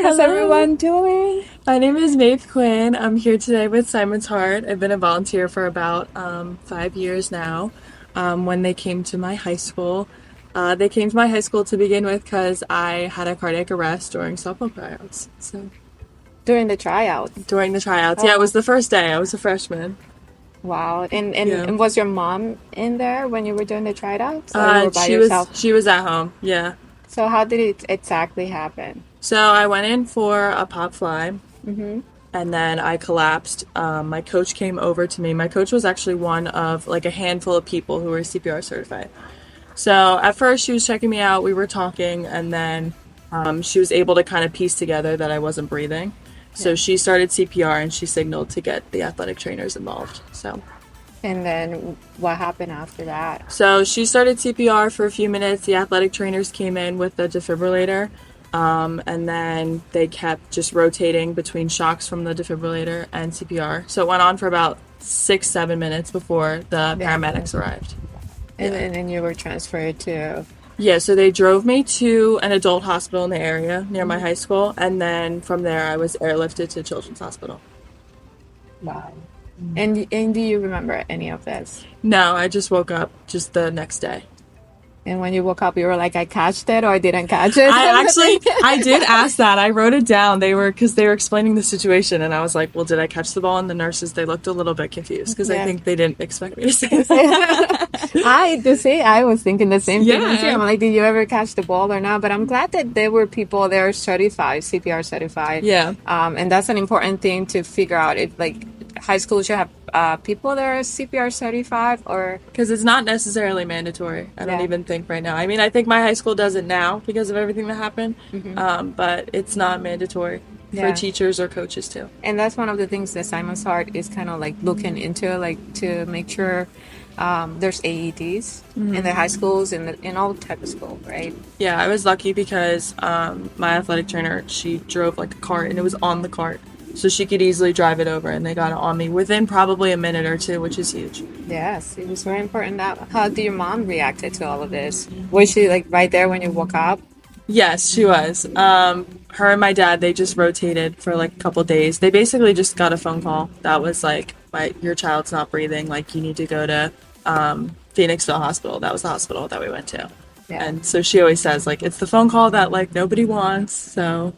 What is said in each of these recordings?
how's Hello. everyone doing? My name is Maeve Quinn. I'm here today with Simon's Heart. I've been a volunteer for about 5 years now. When they came to my high school, they came to my high school to begin with because I had a cardiac arrest during softball tryouts. So During the tryouts. during the tryouts, yeah, it Oh, was the first day. I was a freshman. wow. And, and Yeah. and was your mom in there when you were doing the tryouts, or you were by She was yourself? she was at home. Yeah. So how did it exactly happen? So I went in for a pop fly, Mm-hmm. and then I collapsed. My coach came over to me. My coach was actually one of like a handful of people who were CPR certified. So at first she was checking me out. We were talking, and then she was able to kind of piece together that I wasn't breathing. So Yeah. she started CPR and she signaled to get the athletic trainers involved. And then what happened after that? So she started CPR for a few minutes. The athletic trainers came in with the defibrillator, and then they kept just rotating between shocks from the defibrillator and CPR. So it went on for about 6, 7 minutes before the The paramedics ambulance. arrived. And Yeah. then you were transferred to. Yeah, so they drove me to an adult hospital in the area near my Mhm. high school, and then from there I was airlifted to Children's Hospital. Wow. And do you remember any of this? No, I just woke up just the next day. And when you woke up, you were like, I catched it or I didn't catch it, I kind of thing. actually I did ask that. I wrote it down. They were explaining the situation, and I was like, "Well, did I catch the ball?" And the nurses they looked a little bit confused because I Yeah. think they didn't expect me to say that. I to say I was thinking the same thing as you. Yeah, I'm like, did you ever catch the ball or not? But I'm glad that there were people there certified, CPR certified, yeah, and that's an important thing to figure out. If like high school should have people that are CPR certified, or because it's not necessarily mandatory. I don't yeah, even think right now. I mean, I think my high school does it now because of everything that happened, hmm but it's not mandatory for yeah. teachers or coaches too. And that's one of the things that Simon's Heart is kind of like looking into, like to make sure there's AEDs in the high schools and in all type of school, right? Yeah, I was lucky because my athletic trainer, she drove like a cart and it was on the cart. So she could easily drive it over and they got it on me within probably a minute or two, which is huge. Yes, it was very important. That how did your mom reacted to all of this? Was she like right there when you woke up? Yes, she was. Her and my dad, they just rotated for like a couple days. They basically just got a phone call that was like, your child's not breathing. Like, you need to go to Phoenixville Hospital. That was the hospital that we went to. Yeah, And so she always says, like, it's the phone call that like nobody wants. So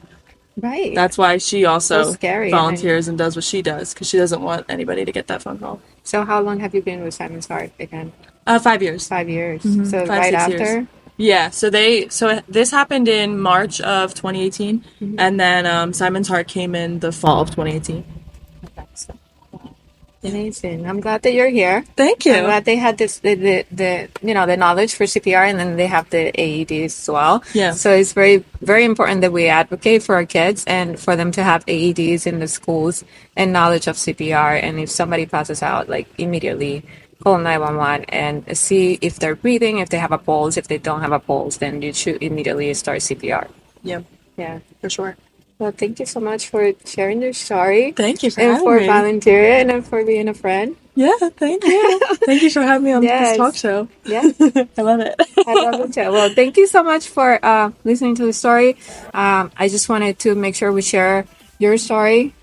right. that's why she So also scary. And then, volunteers and does what she does because she doesn't want anybody to get that phone call. so how long have you been with Simon's Heart again? 5 years, 5 years. So five, right 6 years. after. Yeah, so this happened in March of 2018, Mhm. and then Simon's Heart came in the fall of 2018. Okay, so Yeah. amazing. I'm glad that you're here. Thank I'm you. glad they had this the the knowledge for CPR, and then they have the AEDs as well. Yeah. So it's very very important that we advocate for our kids and for them to have AEDs in the schools and knowledge of CPR. And if somebody passes out, like immediately call 911 and see if they're breathing, if they have a pulse. If they don't have a pulse, then you should immediately start CPR. Yeah, Yeah. for sure. Well, thank you so much for sharing your story Thank you for and having for me. volunteering and for being a friend. Yeah, thank you. Thank you for having me on this talk Yes. show. Yeah, I love it. I love it too. Well, thank you so much for listening to the story. I just wanted to make sure we share your story.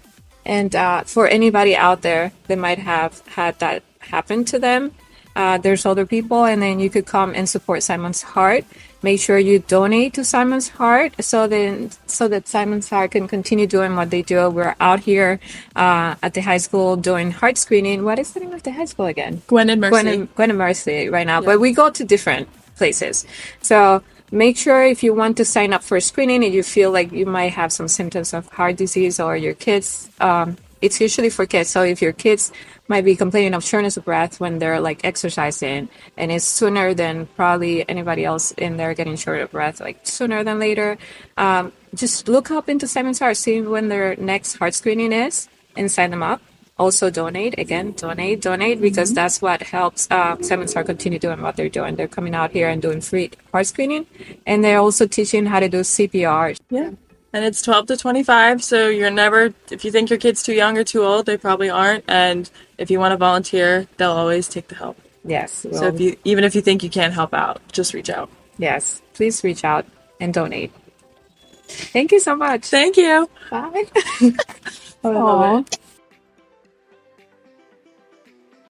And for anybody out there that might have had that happen to them, there's other people, and then you could come and support Simon's Heart. Make sure you donate to Simon's Heart so that Simon's Heart can continue doing what they do. We're out here at the high school doing heart screening. What is the name of the high school again? Gwen and Mercy. Gwen and Mercy right now, Yeah. but we go to different places. So make sure if you want to sign up for a screening and you feel like you might have some symptoms of heart disease or your kids, it's usually for kids. So if your kids might be complaining of shortness of breath when they're like exercising, and it's sooner than probably anybody else in there getting short of breath, like sooner than later, just look up into Simon's Heart, see when their next heart screening is, and sign them up. Also donate, again, donate, because that's what helps Simon's Heart continue doing what they're doing. They're coming out here and doing free heart screening, and they're also teaching how to do CPR. Yeah. And it's 12 to 25, so you're never, if you think your kid's too young or too old, they probably aren't. And if you want to volunteer, they'll always take the help. Yes, So well, even if you think you can't help out, just reach out. yes, please reach out and donate. Thank you so much. Thank you. Bye. Oh, I love it.